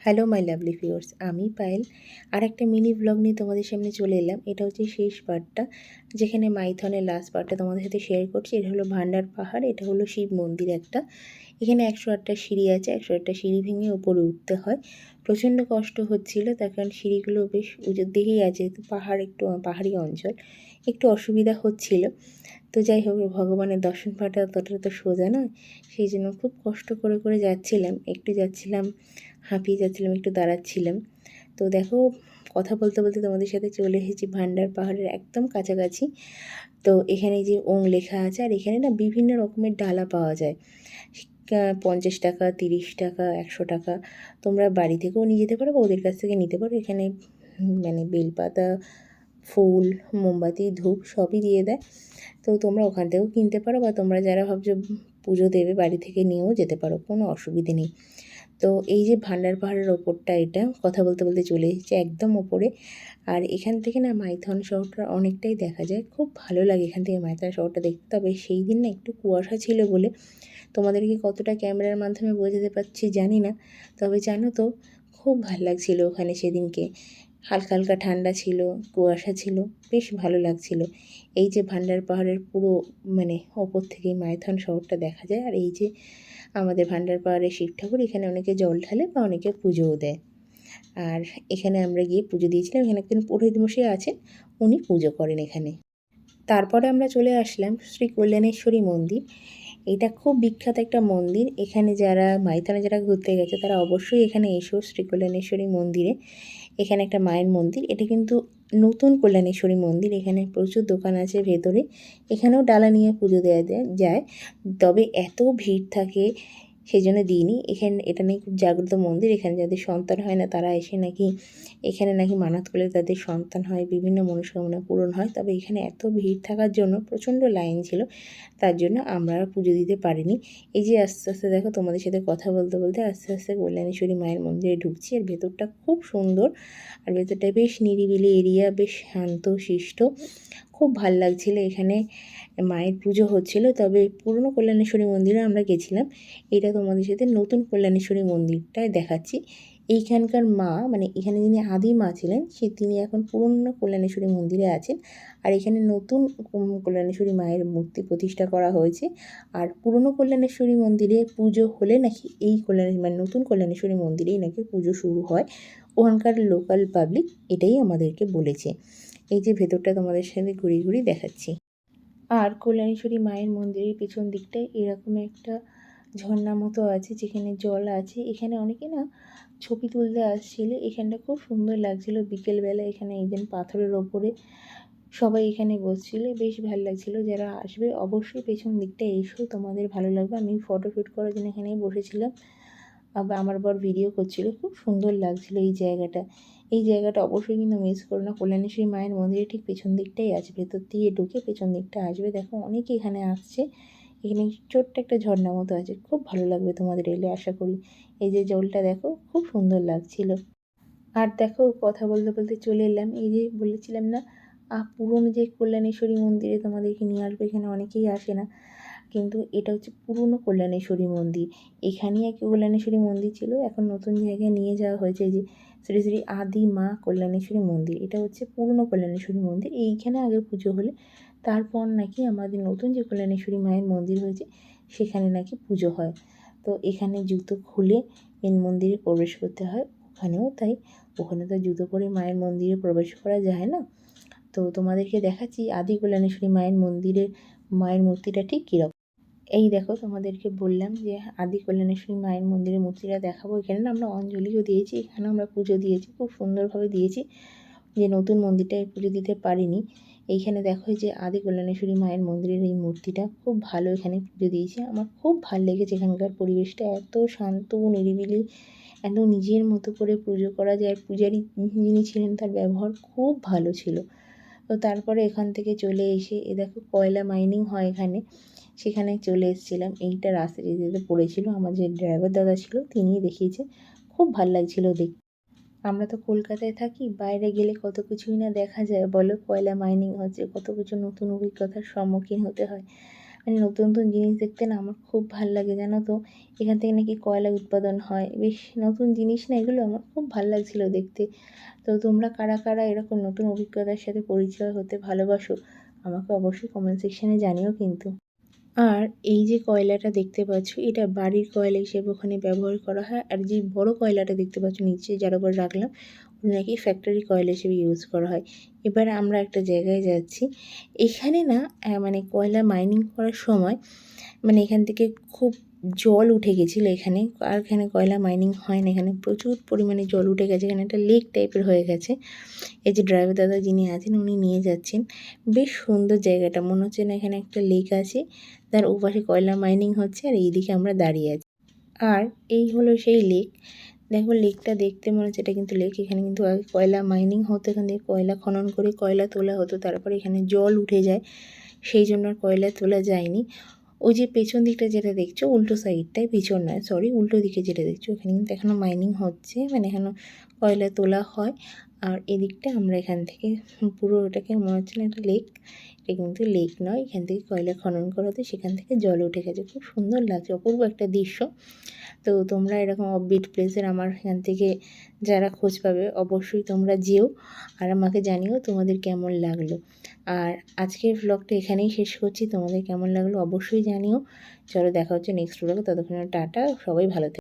Hello my lovely viewers, আমি পায়েল আর একটা mini blog নিয়ে তোমাদের সামনে চলে এলাম। এটা হচ্ছে শেষ পার্টটা, যেখানে মাইথনের লাস্ট পার্টটা তোমাদের সাথে শেয়ার করছি। এটা হলো ভান্ডার পাহাড়, এটা হলো শিব মন্দির একটা। এখানে 108টা সিঁড়ি আছে, 108টা সিঁড়ি ভেঙে উপরে উঠতে হয়। প্রচণ্ড কষ্ট হচ্ছিল, তার কারণ সিঁড়িগুলো বেশ উঁচুর দিকেই আছে, তো পাহাড় একটু পাহাড়ি অঞ্চল, একটু অসুবিধা হচ্ছিল। তো যাই হোক, ভগবানের দর্শন পাওয়াটা ততটা তো সোজা নয়, সেই জন্য খুব কষ্ট করে করে যাচ্ছিলাম। একটু যাচ্ছিলাম, হাঁপিয়ে যাচ্ছিলাম, একটু দাঁড়াচ্ছিলাম। তো দেখো, কথা বলতে বলতে তোমাদের সাথে চলে এসেছি ভান্ডার পাহাড়ের একদম কাছাকাছি। তো এখানে যে ওং লেখা আছে, আর এখানে না বিভিন্ন রকমের ডালা পাওয়া যায়। 50 টাকা, 30 টাকা, 100 টাকা। তোমরা বাড়ি থেকেও নিয়ে যেতে পারো বা ওদের কাছ থেকে নিতে পারো। এখানে মানে বেলপাতা, ফুল, মোমবাতি, ধূপ সবই দিয়ে দেয়। তো তোমরা ওখান থেকেও কিনতে পারো, বা তোমরা যারা ভাবছো পুজো দেবে বাড়ি থেকে নিয়েও যেতে পারো, কোনো অসুবিধে নেই। তো এই যে ভান্ডার পাহাড়ের ওপরটা, এটা কথা বলতে বলতে চলে এসেছে একদম ওপরে। আর এখান থেকে না মাইথন শহরটা অনেকটাই দেখা যায়, খুব ভালো লাগে এখান থেকে মাইথন শহরটা দেখতে। তবে সেই দিন না একটু কুয়াশা ছিল বলে তোমাদেরকে কতটা ক্যামেরার মাধ্যমে বোঝাতে পারছি জানি না। তবে জানো তো, খুব ভালো লাগছিল ওখানে সেদিনকে। হালকা হালকা ঠান্ডা ছিল, কুয়াশা ছিল, বেশ ভালো লাগছিল। এই যে ভান্ডার পাহাড়ের পুরো মানে ওপর থেকেই মাইথন শহরটা দেখা যায়। আর এই যে আমাদের ভান্ডার পাহাড়ের শিব ঠাকুর, এখানে অনেকে জল ঢালে বা অনেকে পুজোও দেয়। আর এখানে আমরা গিয়ে পুজো দিয়েছিলাম। এখানে একজন পুরোহিত মশাই আছেন, উনি পুজো করেন এখানে। তারপরে আমরা চলে আসলাম শ্রী কল্যাণেশ্বরী মন্দির। এটা খুব বিখ্যাত একটা মন্দির। এখানে যারা মাইথনে যারা ঘুরতে গেছে তারা অবশ্যই এখানে এসো, শ্রী কল্যাণেশ্বরী মন্দিরে। এখানে একটা মায়ের মন্দির, এটা কিন্তু নতুন কল্যাণেশ্বরী মন্দির। এখানে প্রচুর দোকান আছে ভেতরে, এখানেও ডালা নিয়ে পুজো দেওয়া যায়। তবে এত ভিড় থাকে, সেই জন্য দিইনি। এটা নাকি খুব জাগ্রত মন্দির। এখানে যাদের সন্তান হয় না তারা এসে নাকি এখানে নাকি মানত করলে তাদের সন্তান হয়, বিভিন্ন মনস্কামনা পূরণ হয়। তবে এখানে এত ভিড় থাকার জন্য প্রচণ্ড লাইন ছিল, তার জন্য আমরা পুজো দিতে পারিনি। এই যে আস্তে আস্তে দেখো, তোমাদের সাথে কথা বলতে বলতে আস্তে আস্তে কল্যাণেশ্বরী মায়ের মন্দিরে ঢুকছি। আর ভেতরটা খুব সুন্দর, আর ভেতরটা বেশ নিরিবিলি এরিয়া, বেশ শান্ত শিষ্ট, খুব ভাল লাগছিল। এখানে মায়ের পুজো হচ্ছিল। তবে পুরনো কল্যাণেশ্বরী মন্দিরে আমরা গেছিলাম, এটা তোমাদের সাথে নতুন কল্যাণেশ্বরী মন্দিরটায় দেখাচ্ছি। এইখানকার মা, মানে এখানে যিনি আদি মা ছিলেন, তিনি এখন পুরনো কল্যাণেশ্বরী মন্দিরে আছেন। আর এখানে নতুন কল্যাণেশ্বরী মায়ের মূর্তি প্রতিষ্ঠা করা হয়েছে। আর পুরনো কল্যাণেশ্বরী মন্দিরে পুজো হলে নাকি এই মানে নতুন কল্যাণেশ্বরী মন্দিরেই নাকি পুজো শুরু হয়। ওখানকার লোকাল পাবলিক এটাই আমাদেরকে বলেছে। এই যে ভেতরটা তোমাদের সাথে ঘুরিয়ে ঘুরিয়ে দেখাচ্ছি। আর কল্যাণেশ্বরী মায়ের মন্দিরের পিছন দিকটায় এরকম একটা ঝর্ণা মতো আছে, যেখানে জল আছে। এখানে অনেকে না ছবি তুলতে আসছিল। এখানটা খুব সুন্দর লাগছিল বিকেলবেলা। এখানে একজন পাথরের ওপরে সবাই এখানে বসছিল, বেশ ভালো লাগছিল। যারা আসবে অবশ্যই পেছন দিকটা এসো, তোমাদের ভালো লাগবে। আমি ফটো শ্যুট করার জন্য এখানেই বসেছিলাম, আবার আমার বর ভিডিও করছিল। খুব সুন্দর লাগছিল এই জায়গাটা। এই জায়গাটা অবশ্যই কিন্তু মিস করো না। কল্যাণেশ্বরী মায়ের মন্দিরের ঠিক পেছন দিকটাই আছে, ভেতর দিয়ে ঢুকে পেছন দিকটা আসবে। দেখো অনেকে এখানে আসছে। এখানে ছোট্ট একটা ঝর্ণা মতো আছে, খুব ভালো লাগবে তোমাদের এলে আশা করি। এই যে জলটা দেখো, খুব সুন্দর লাগছিল। আর দেখো, কথা বলতে বলতে চলে এলাম, এই যে বলেছিলাম না পুরনো যে কল্যাণেশ্বরী মন্দিরে তোমাদেরকে নিয়ে আসবে। এখানে অনেকেই আসে না, কিন্তু এটা হচ্ছে পুরনো কল্যাণেশ্বরী মন্দির। এখানেই এক কল্যাণেশ্বরী মন্দির ছিল, এখন নতুন জায়গায় নিয়ে যাওয়া হয়েছে। এই যে শ্রী শ্রী আদি মা কল্যাণেশ্বরী মন্দির, এটা হচ্ছে পুরনো কল্যাণেশ্বরী মন্দির। এইখানে আগে পুজো হলে তারপর নাকি আমাদের নতুন যে কল্যাণেশ্বরী মায়ের মন্দির হয়েছে সেখানে নাকি পুজো হয়। তো এখানে জুতো খুলে মেন মন্দিরে প্রবেশ করতে হয়। ওখানেও তাই, ওখানে তো জুতো পরে মায়ের মন্দিরে প্রবেশ করা যায় না। তো তোমাদেরকে দেখাচ্ছি আদি কল্যাণেশ্বরী মায়ের মন্দিরের মায়ের মূর্তিটা ঠিক কীরকম। এই দেখো, তোমাদেরকে বললাম যে আদি কল্যাণেশ্বরী মায়ের মন্দিরের মূর্তিটা দেখাবো। এখানে না আমরা অঞ্জলিও দিয়েছি, এখানে আমরা পুজো দিয়েছি, খুব সুন্দরভাবে দিয়েছি। যে নতুন মন্দিরটায় পুজো দিতে পারিনি। এইখানে দেখো যে আদি কল্যাণেশ্বরী মায়ের মন্দিরের এই মূর্তিটা খুব ভালো, এখানে পুজো দিয়েছি। আমার খুব ভালো লেগেছে এখানকার পরিবেশটা, এত শান্ত নিরিবিলি, এত নিজের মতো করে পুজো করা যায়। আর পূজারী যিনি ছিলেন তার ব্যবহার খুব ভালো ছিল। তো তারপরে এখান থেকে চলে এসে দেখো কয়লা মাইনিং হয় এখানে, সেখানে চলে এসেছিলাম। এইটা রাস্তা যেতে যেতে পড়েছিল, আমার যে ড্রাইভার দাদা ছিল তিনিই দেখিয়েছে। খুব ভাল লাগছিল দেখতে। আমরা তো কলকাতায় থাকি, বাইরে গেলে কত কিছুই না দেখা যায় বলো। কয়লা মাইনিং হচ্ছে, কত কিছু নতুন অভিজ্ঞতার সম্মুখীন হতে হয়। মানে নতুন নতুন জিনিস দেখতে না আমার খুব ভাল লাগে, জানো তো। এখান থেকে নাকি কয়লা উৎপাদন হয়, বেশ নতুন জিনিস না এগুলো, আমার খুব ভাল লাগছিলো দেখতে। তো তোমরা কারা কারা এরকম নতুন অভিজ্ঞতার সাথে পরিচয় হতে ভালোবাসো আমাকে অবশ্যই কমেন্ট সেকশানে জানিও কিন্তু। আর এই যে কয়লাটা দেখতে পাচ্ছ, এটা বাড়ির কয়লা হিসেবে ওখানে ব্যবহার করা হয়। আর যে বড় কয়লাটা দেখতে পাচ্ছ নিচে যার উপর রাখলাম, ওটা নাকি ফ্যাক্টরি কয়লা হিসেবে ইউজ করা হয়। এবার আমরা একটা জায়গায় যাচ্ছি, এখানে না মানে কয়লা মাইনিং করার সময় মানে এখান থেকে খুব জল উঠে গেছিলো এখানে। আর এখানে কয়লা মাইনিং হয় না, এখানে প্রচুর পরিমাণে জল উঠে গেছে, এখানে একটা লেক টাইপের হয়ে গেছে। এই যে ড্রাইভার দাদা যিনি আছেন উনি নিয়ে যাচ্ছেন। বেশ সুন্দর জায়গাটা, মনে হচ্ছে না এখানে একটা লেক আছে, তার ওপাশে কয়লা মাইনিং হচ্ছে আর এইদিকে আমরা দাঁড়িয়ে আছি। আর এই হলো সেই লেক। দেখো লেকটা দেখতে মনে হচ্ছে এটা কিন্তু লেক। এখানে কিন্তু আগে কয়লা মাইনিং হতো, এখান থেকে কয়লা খনন করে কয়লা তোলা হতো, তারপরে এখানে জল উঠে যায়, সেই জন্য আর কয়লা তোলা যায়নি। ওই যে পেছন দিকটা যেটা দেখছো, উল্টো সাইডটায়, পিছন নয় সরি, উল্টো দিকে যেটা দেখছো ওখানে কিন্তু এখনও মাইনিং হচ্ছে, মানে এখনও কয়লা তোলা হয়। আর এদিকটা আমরা এখান থেকে পুরো ওটাকে মনে হচ্ছে না একটা লেক, এটা কিন্তু লেক নয়, এখান থেকে কয়লা খনন করা হতো, সেখান থেকে জল উঠে গেছে, খুব সুন্দর লাগছে, অপূর্ব একটা দৃশ্য। তো তোমরা এরকম অফবিট প্লেসের আমার এখান থেকে যারা খোঁজ পাবে অবশ্যই তোমরা যেও, আর আমাকে জানিও তোমাদের কেমন লাগলো। আর আজকের ভ্লগটা এখানেই শেষ করছি, তোমাদের কেমন লাগলো অবশ্যই জানিও। চলো দেখা হচ্ছে নেক্সট ভ্লগে, ততক্ষণে টাটা, সবাই ভালো থেকো।